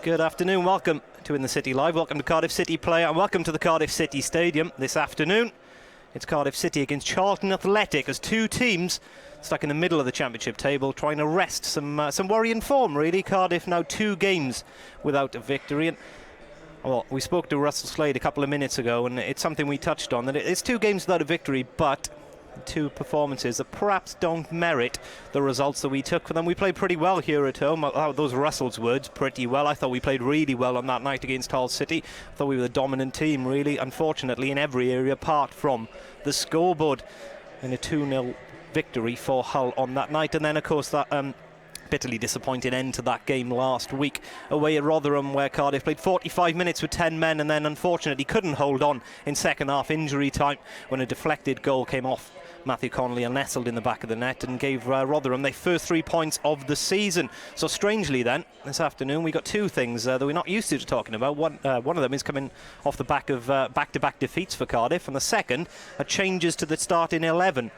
Good afternoon, welcome to In the City Live, welcome to Cardiff City Player and welcome to the Cardiff City Stadium this afternoon. It's Cardiff City against Charlton Athletic as two teams stuck in the middle of the championship table trying to wrest some worrying form really. Cardiff now 2 games without a victory, and well, we spoke to Russell Slade a couple of minutes ago and it's something we touched on, that it's 2 games without a victory, but 2 performances that perhaps don't merit the results that we took for them. We played pretty well here at home. Those Russell's words, pretty well. I thought we played really well on that night against Hull City. I thought we were the dominant team, really, unfortunately, in every area apart from the scoreboard. In a 2-0 victory for Hull on that night. And then, of course, that bitterly disappointing end to that game last week away at Rotherham, where Cardiff played 45 minutes with 10 men and then unfortunately couldn't hold on in second half injury time when a deflected goal came off Matthew Connolly and nestled in the back of the net and gave Rotherham their first 3 points of the season. So strangely then, this afternoon we got 2 things that we're not used to talking about. One of them is coming off the back of back-to-back defeats for Cardiff, and the second are changes to the starting 11.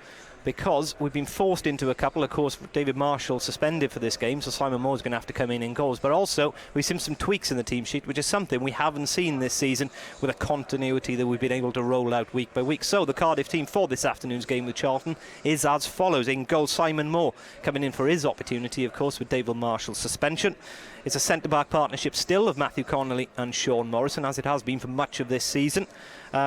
Because we've been forced into a couple. Of course, David Marshall suspended for this game, so Simon Moore's going to have to come in goals. But also, we've seen some tweaks in the team sheet, which is something we haven't seen this season, with a continuity that we've been able to roll out week by week. So the Cardiff team for this afternoon's game with Charlton is as follows. In goal, Simon Moore coming in for his opportunity, of course, with David Marshall's suspension. It's a centre-back partnership still of Matthew Connolly and Sean Morrison, as it has been for much of this season.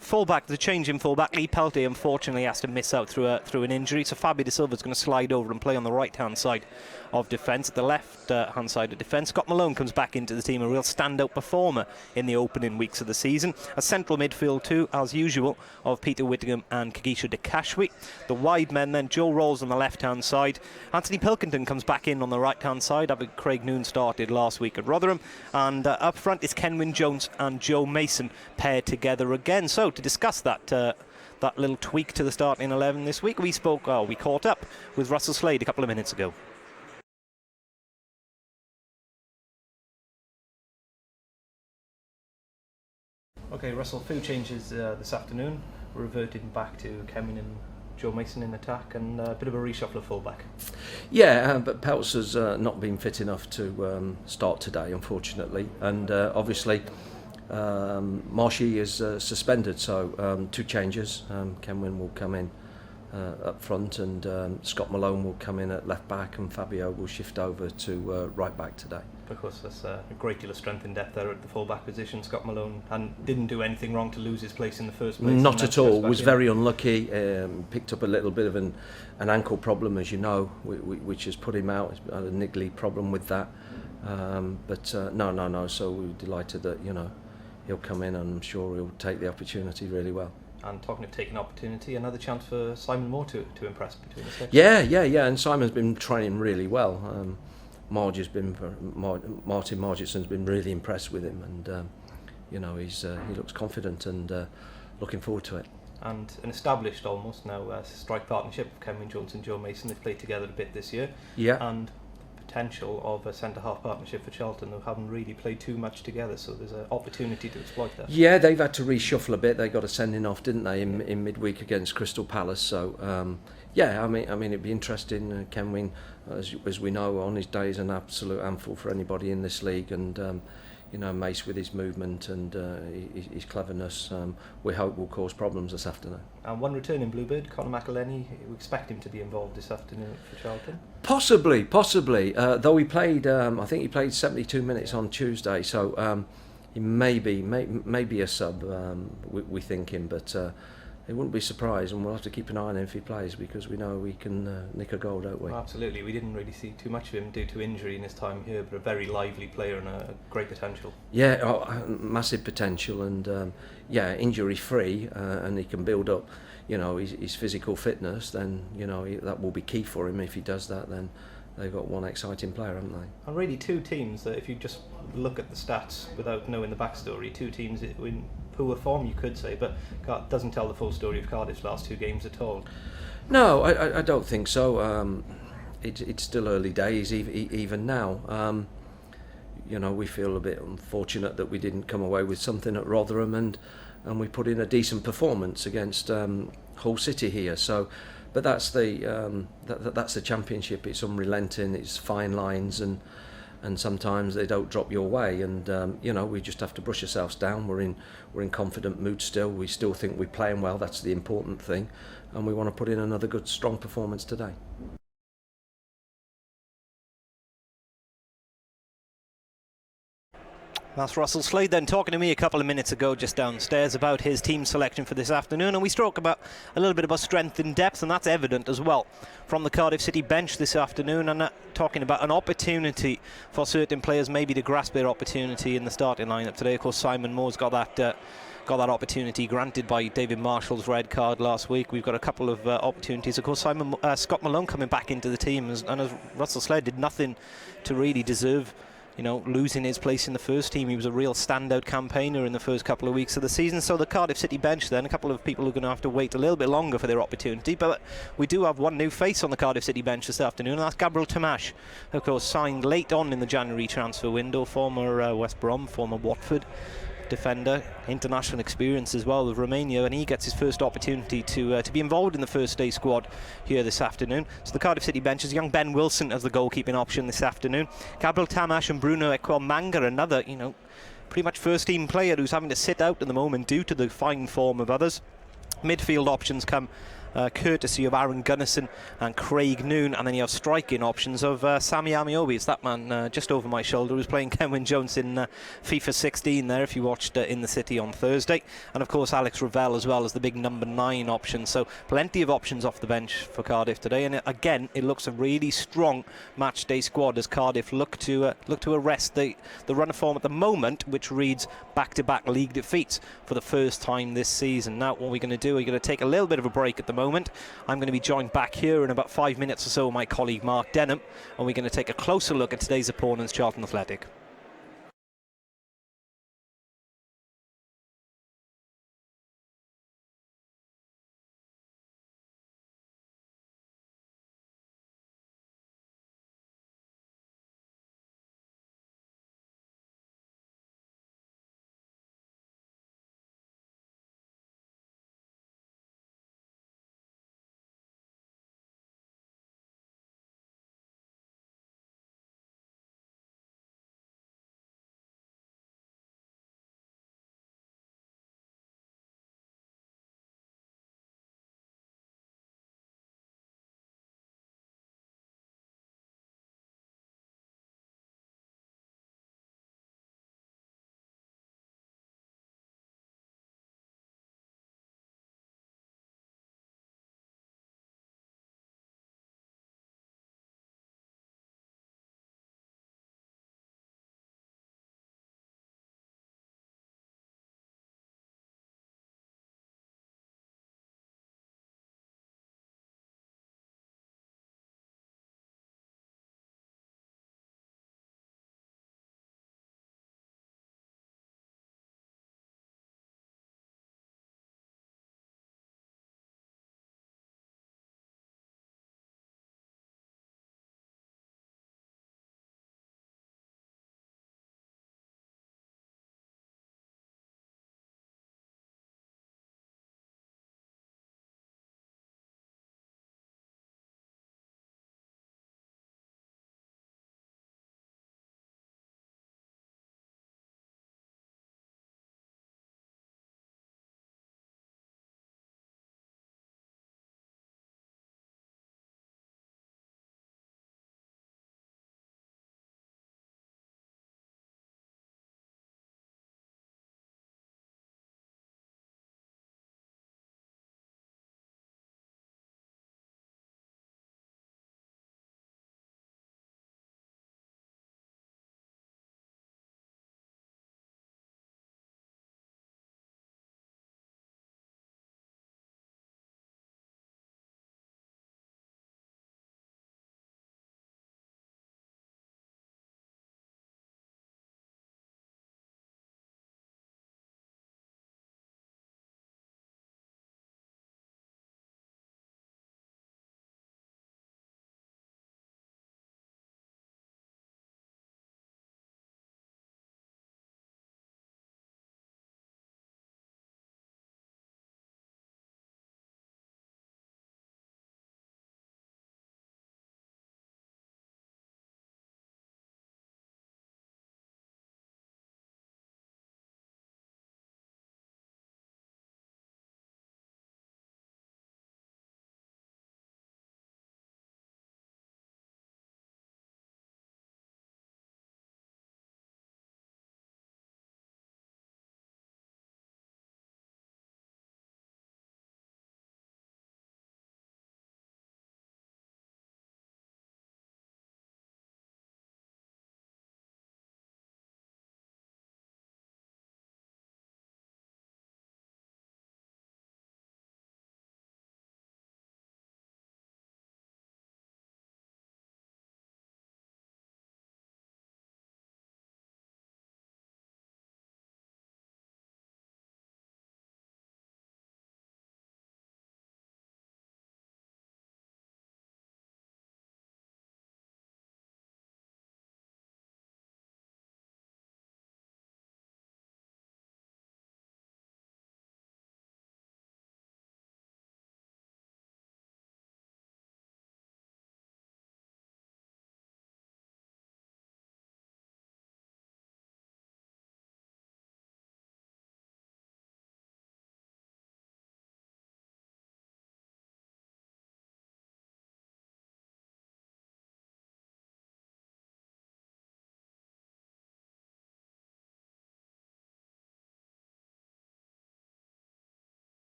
Fullback, the change in fullback, Lee Peltier unfortunately has to miss out through an injury, so Fabio De Silva's going to slide over and play on the right-hand side of defence. At the left-hand side of defence, Scott Malone comes back into the team, a real standout performer in the opening weeks of the season. A central midfield too, as usual, of Peter Whittingham and Kagisha Dekashwi. The wide men then, Joe Rolls on the left-hand side. Anthony Pilkington comes back in on the right-hand side, having Craig Noon started last week at Rotherham. And up front is Kenwyn Jones and Joe Mason paired together again. So to discuss that little tweak to the starting 11 this week, we caught up with Russell Slade a couple of minutes ago. Okay, Russell, few changes this afternoon. We're reverting back to Kenwyn and Joe Mason in attack and a bit of a reshuffle of fullback. Yeah, but Peltz has not been fit enough to start today, unfortunately, and obviously Marshy is suspended, so 2 changes. Kenwyn will come in up front and Scott Malone will come in at left back and Fabio will shift over to right back today. Of course, there's a great deal of strength in depth there at the full-back position. Scott Malone didn't do anything wrong to lose his place in the first place. Not at all. Was very unlucky. Picked up a little bit of an ankle problem, as you know, which has put him out. He's had a niggly problem with that. But no. So we're delighted that he'll come in, and I'm sure he'll take the opportunity really well. And talking of taking opportunity, another chance for Simon Moore to impress between the sections. Yeah. And Simon's been training really well. Martin Margitson's been really impressed with him, and he looks confident and looking forward to it. And an established almost now strike partnership of Kenwyn Jones and Joe Mason. They've played together a bit this year. Yeah. And potential of a centre-half partnership for Charlton, who haven't really played too much together, so there's an opportunity to exploit that. Yeah, they've had to reshuffle a bit. They got a sending off, didn't they, in midweek against Crystal Palace? So I mean it'd be interesting. Kenwyn, as we know, on his day is an absolute handful for anybody in this league, and Mace with his movement and his cleverness, we hope will cause problems this afternoon. And one returning Bluebird, Conor McElhenney, we expect him to be involved this afternoon for Charlton? Possibly. Though he played, I think he played 72 minutes on Tuesday, so he may be a sub, we're thinking, but it wouldn't be surprised, and we'll have to keep an eye on him if he plays, because we know we can nick a goal, don't we? Well, absolutely. We didn't really see too much of him due to injury in his time here, but a very lively player and a great potential. Yeah, massive potential, and injury free, and he can build up, his physical fitness. Then that will be key for him. If he does that, then they've got one exciting player, haven't they? And really 2 teams that, if you just look at the stats without knowing the backstory, 2 teams in poor form, you could say, but doesn't tell the full story of Cardiff's last 2 games at all. No, I don't think so. It's still early days, even now. We feel a bit unfortunate that we didn't come away with something at Rotherham, and we put in a decent performance against Hull City here. So, but that's the Championship. It's unrelenting. It's fine lines, and and sometimes they don't drop your way, and you know, we just have to brush ourselves down. We're in confident mood still. We still think we're playing well. That's the important thing, and we want to put in another good, strong performance today. That's Russell Slade then talking to me a couple of minutes ago just downstairs about his team selection for this afternoon, and we spoke about a little bit about strength and depth, and that's evident as well from the Cardiff City bench this afternoon, and talking about an opportunity for certain players maybe to grasp their opportunity in the starting lineup today. Of course, Simon Moore's got that opportunity granted by David Marshall's red card last week. We've got a couple of opportunities. Of course, Scott Malone coming back into the team, and as Russell Slade did nothing to really deserve, you know, losing his place in the first team. He was a real standout campaigner in the first couple of weeks of the season. So the Cardiff City bench then, a couple of people who are going to have to wait a little bit longer for their opportunity. But we do have one new face on the Cardiff City bench this afternoon, and that's Gabriel Tamash. Of course, signed late on in the January transfer window, former West Brom, former Watford defender, international experience as well with Romania, and he gets his first opportunity to be involved in the first day squad here this afternoon. So the Cardiff City bench is young Ben Wilson as the goalkeeping option this afternoon. Gabriel Tamash and Bruno Ekwamanga, another, you know, pretty much first team player who's having to sit out at the moment due to the fine form of others. Midfield options come courtesy of Aaron Gunnison and Craig Noon, and then you have striking options of Sami Amiobi. It's that man just over my shoulder who's playing Kenwyne Jones in FIFA 16 there, if you watched In the City on Thursday, and of course Alex Ravel as well as the big number 9 option. So plenty of options off the bench for Cardiff today, and again it looks a really strong match day squad as Cardiff look to arrest the run of form at the moment, which reads back-to-back league defeats for the first time this season. Now what we're going to do, we're going to take a little bit of a break at the moment. I'm going to be joined back here in about 5 minutes or so by my colleague Mark Denham, and we're going to take a closer look at today's opponents, Charlton Athletic.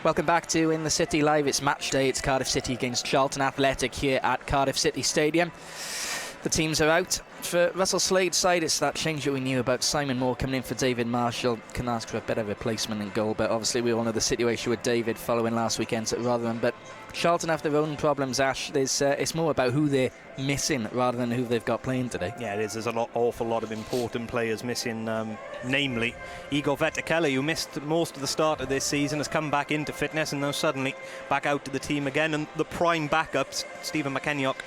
Welcome back to In the City Live. It's match day. It's Cardiff City against Charlton Athletic here at Cardiff City Stadium. The teams are out. For Russell Slade's side, it's that change that we knew about. Simon Moore coming in for David Marshall. Can ask for a better replacement in goal, but obviously we all know the situation with David following last weekend at Rotherham. But Charlton have their own problems, Ash. It's more about who they're missing rather than who they've got playing today. Yeah, it is. There's an awful lot of important players missing, namely Igor Vetekele, who missed most of the start of this season, has come back into fitness and now suddenly back out to the team again. And the prime backups, Stephen McKenyock,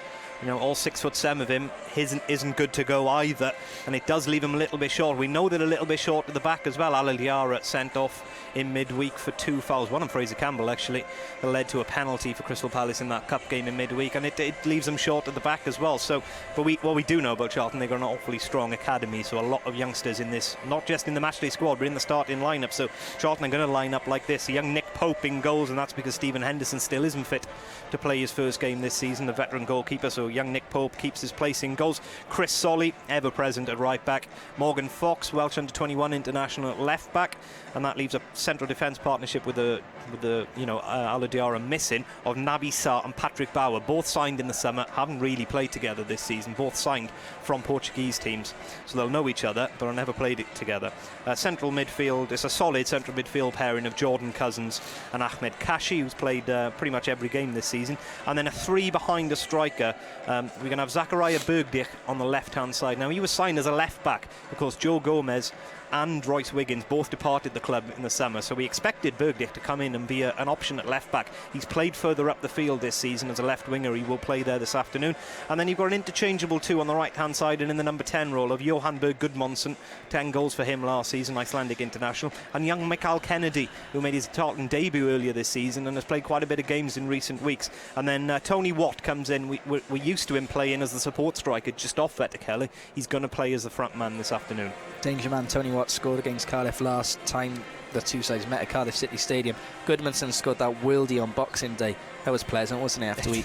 all 6'7" of him, isn't good to go either, and it does leave him a little bit short. We know they're a little bit short at the back as well. Alel Diarra sent off in midweek for 2 fouls, one on Fraser Campbell actually, that led to a penalty for Crystal Palace in that cup game in midweek, and it leaves them short at the back as well. So, but what we do know about Charlton, they've got an awfully strong academy, so a lot of youngsters in this, not just in the matchday squad, but in the starting lineup. So Charlton are going to line up like this: a young Nick Pope in goals, and that's because Stephen Henderson still isn't fit to play his first game this season, the veteran goalkeeper. So young Nick Pope keeps his place in goals. Chris Solly, ever present at right back. Morgan Fox, Welsh under-21 international at left back, and that leaves a central defence partnership with the Alel Diarra missing, of Naby Sarr and Patrick Bauer, both signed in the summer, haven't really played together this season, both signed from Portuguese teams, so they'll know each other but have never played it together. Central midfield, it's a solid central midfield pairing of Jordan Cousins and Ahmed Kashi, who's played pretty much every game this season, and then a three behind a striker. We're going to have Zachariah Bergdich on the left-hand side. Now, he was signed as a left-back because Joe Gomez and Royce Wiggins both departed the club in the summer, so we expected Bergdich to come in and be an option at left-back. He's played further up the field this season as a left-winger. He will play there this afternoon. And then you've got an interchangeable two on the right-hand side, and in the number 10 role of Johan Berg Gudmundsson, 10 goals for him last season, Icelandic international, and young Michael Kennedy, who made his Charlton debut earlier this season and has played quite a bit of games in recent weeks. And then Tony Watt comes in. We're used to him playing as the support striker just off Vetekele. He's going to play as the front man this afternoon. Danger man Tony Watt scored against Cardiff last time the two sides met at Cardiff City Stadium. Gudmundsson scored that worldie on Boxing Day. That was pleasant, wasn't it? After we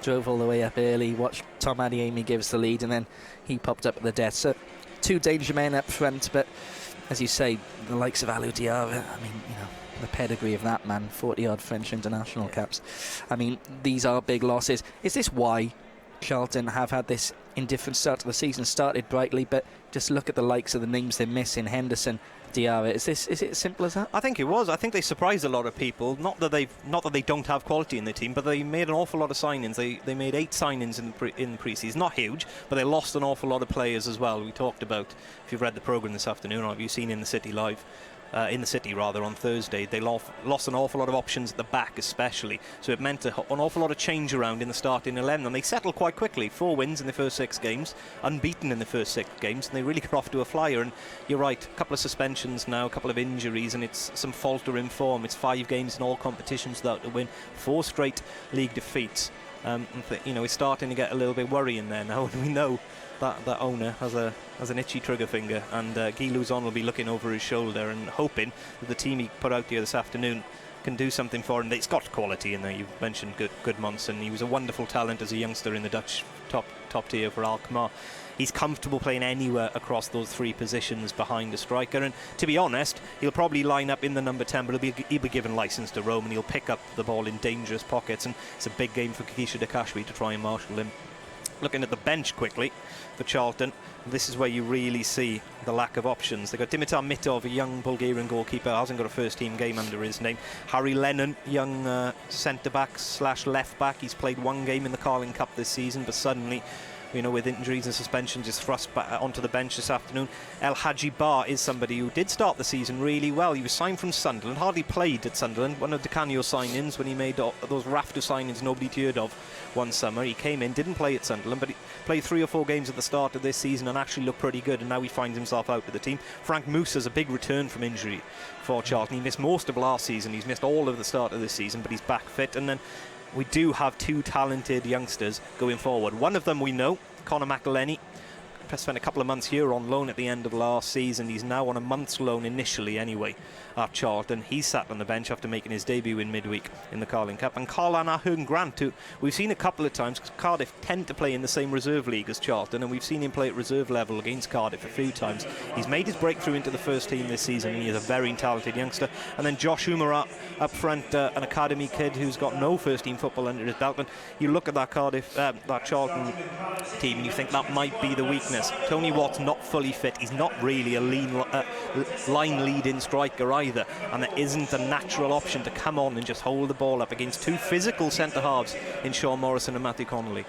drove all the way up early, watched Tom Adeyemi give us the lead, and then he popped up at the death. So 2 danger men up front, but as you say, the likes of Alel Diarra, I mean, the pedigree of that man, 40-odd French international caps. I mean, these are big losses. Is this why Charlton have had this indifferent start to the season? Started brightly, but just look at the likes of the names they're missing: Henderson, Diarra. Is it as simple as that? I think it was. I think they surprised a lot of people. Not that they don't have quality in the team, but they made an awful lot of signings. They made 8 signings in the pre-season. Not huge, but they lost an awful lot of players as well. We talked about, if you've read the programme this afternoon, or have you seen In the City Live? In the City on Thursday, they lost an awful lot of options at the back especially, so it meant an awful lot of change around in the starting 11, and they settled quite quickly. 4 wins in the first 6 games, unbeaten in the first 6 games, and they really got off to a flyer. And you're right, a couple of suspensions now, a couple of injuries, and it's some falter in form. It's 5 games in all competitions without a win, 4 straight league defeats. It's starting to get a little bit worrying there now, and we know that owner has an itchy trigger finger, and Guy Luzon will be looking over his shoulder and hoping that the team he put out here this afternoon can do something for him. It's got quality in there. You've mentioned Gudmundsson. He was a wonderful talent as a youngster in the Dutch top tier for Alkmaar. He's comfortable playing anywhere across those 3 positions behind a striker, and to be honest, he'll probably line up in the number 10, but he'll be given licence to roam, and he'll pick up the ball in dangerous pockets, and it's a big game for Kakisha Dakashvi to try and marshal him. Looking at the bench quickly for Charlton, this is where you really see the lack of options. They've got Dimitar Mitov, a young Bulgarian goalkeeper, hasn't got a first-team game under his name. Harry Lennon, young centre-back / left-back. He's played 1 game in the Carling Cup this season, but suddenly, with injuries and suspensions, is thrust back onto the bench this afternoon. El Hadji Bar is somebody who did start the season really well. He was signed from Sunderland, hardly played at Sunderland. One of Di Canio's signings when he made those raft of signings nobody'd heard of one summer. He came in, didn't play at Sunderland, but he played 3 or 4 games at the start of this season and actually looked pretty good, and now he finds himself out with the team. Frank Musa's a big return from injury for Charlton. He missed most of last season. He's missed all of the start of this season, but he's back fit. And then we do have 2 talented youngsters going forward. One of them we know, Conor McElhenney, spent a couple of months here on loan at the end of last season. He's now on a month's loan initially anyway at Charlton. He sat on the bench after making his debut in midweek in the Carling Cup. And Carl Grant, who we've seen a couple of times, because Cardiff tend to play in the same reserve league as Charlton, and we've seen him play at reserve level against Cardiff a few times. He's made his breakthrough into the first team this season, and he is a very talented youngster. And then Josh Umarat up front, an academy kid who's got no first team football under his belt. And you look at that that Charlton team, and you think that might be the weakness. Tony Watt's not fully fit. He's not really a line lead-in striker either, and there isn't a natural option to come on and just hold the ball up against two physical centre-halves in Sean Morrison and Matthew Connolly.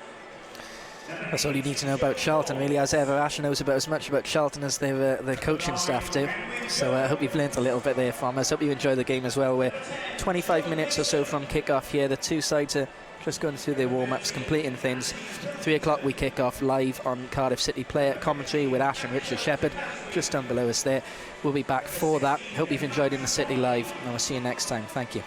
That's all you need to know about Charlton, really. As ever, Ash knows about as much about Charlton as their coaching staff do. So I hope you've learnt a little bit there from us. Hope you enjoy the game as well. We're 25 minutes or so from kick-off here. The two sides are just going through their warm-ups, completing things. 3 o'clock we kick off live on Cardiff City Player commentary with Ash and Richard Shepherd just down below us there. We'll be back for that. Hope you've enjoyed In the City Live, and we'll see you next time. Thank you.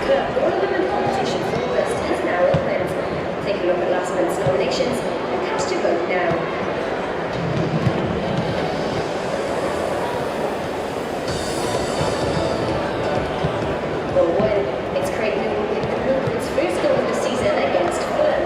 Cup All-Ireland competition forecast has now opened. Take a look at last month's nominations and cast your vote now. It's Craig who will pick the Bluecoats' first goal of the season against Fulham.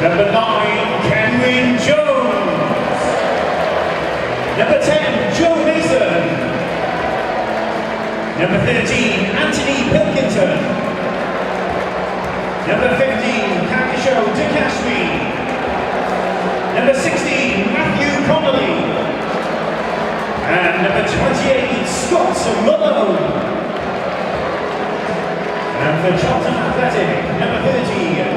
Number 9, Kenwin Jones. Number 10, Joe Mason. Number 13, Anthony Pilkington. Number 15, Kakisho Takashmi. Number 16, Matthew Connolly. And number 28, Scott Mullow. And for Charlton Athletic, number 30,